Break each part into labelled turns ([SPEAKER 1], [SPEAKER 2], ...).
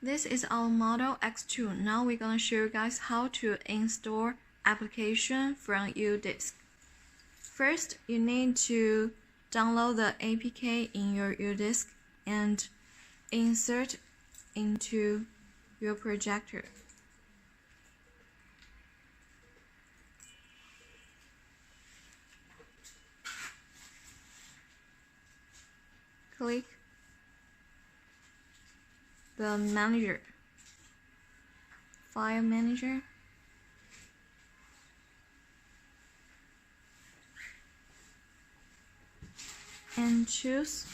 [SPEAKER 1] This is our Model X2. Now we're going to show you guys how to install application from UDisk. First, you need to download the APK in your UDisk and insert into your projector. Click the manager, file manager, and choose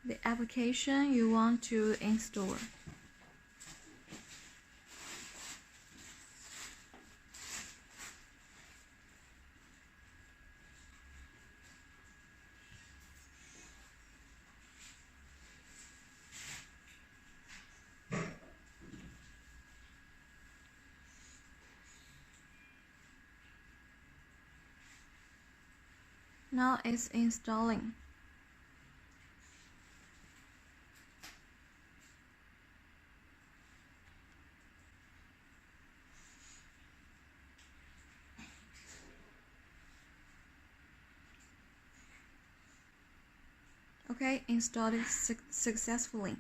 [SPEAKER 1] the application you want to install. Now it's installing. Okay, installed it successfully.